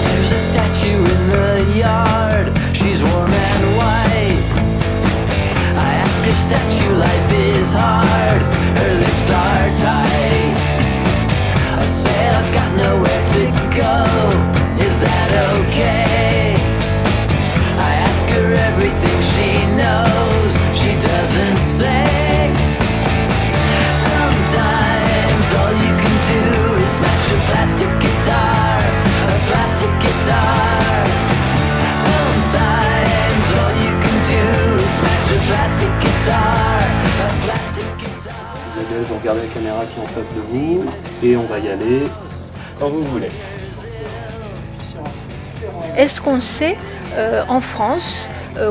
There's a statue in the yard. She's warm and white. I ask if statue life is hard. Her lips are tight. I said I've got nowhere to go. Is that okay? I ask her everything she knows. She doesn't say. Sometimes all you can do is smash a plastic guitar. A plastic guitar. Sometimes all you can do is smash a plastic guitar. A plastic guitar. Vous regardez la caméra qui est en face de vous et on va y aller quand vous voulez. Est-ce qu'on sait en France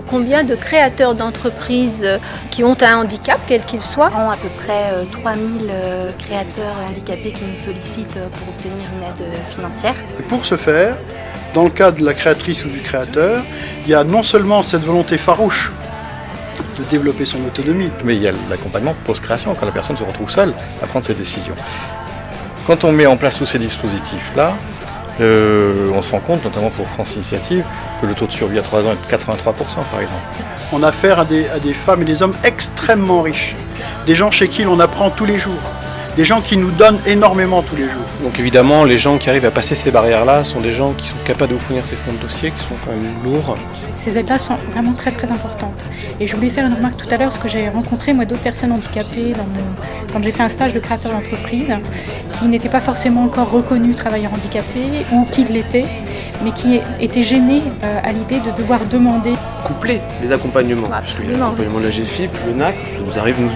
combien de créateurs d'entreprises qui ont un handicap, quel qu'il soit? À peu près 3000 créateurs handicapés qui nous sollicitent pour obtenir une aide financière. Et pour ce faire, dans le cas de la créatrice ou du créateur, il y a non seulement cette volonté farouche de développer son autonomie, mais il y a l'accompagnement post-création, quand la personne se retrouve seule à prendre ses décisions. Quand on met en place tous ces dispositifs-là, on se rend compte, notamment pour France Initiative, que le taux de survie à 3 ans est de 83% par exemple. on a affaire à des femmes et des hommes extrêmement riches, des gens chez qui l'on apprend tous les jours, des gens qui nous donnent énormément tous les jours. Donc évidemment, les gens qui arrivent à passer ces barrières-là sont des gens qui sont capables de vous fournir ces fonds de dossier, qui sont quand même lourds. Ces aides-là sont vraiment très très importantes. Et je voulais faire une remarque tout à l'heure, parce que j'ai rencontré moi d'autres personnes handicapées quand j'ai fait un stage de créateur d'entreprise, qui n'étaient pas forcément encore reconnus travailleurs handicapés, ou qui l'étaient, mais qui étaient gênés à l'idée de devoir demander. Coupler les accompagnements, parce qu'il y a l'accompagnement de la GFIP, le NAC, ça nous arrive nous,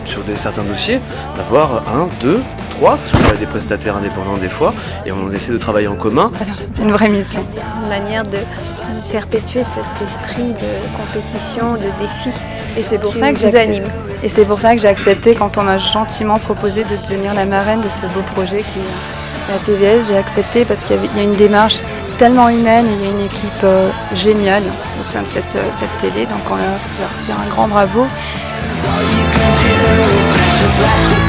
sur certains dossiers, d'avoir 1, 2, 3, parce qu'on a des prestataires indépendants des fois, et on essaie de travailler en commun. Voilà, c'est une vraie mission. Une manière de perpétuer cet esprit de compétition, de défi. Et c'est pour qui ça que vous anime. Et c'est pour ça que j'ai accepté quand on m'a gentiment proposé de devenir la marraine de ce beau projet qui est la TVS. J'ai accepté parce qu'il y a une démarche tellement humaine et il y a une équipe géniale au sein de cette télé. Donc on va leur dire un grand bravo. All you can do is smash a plastic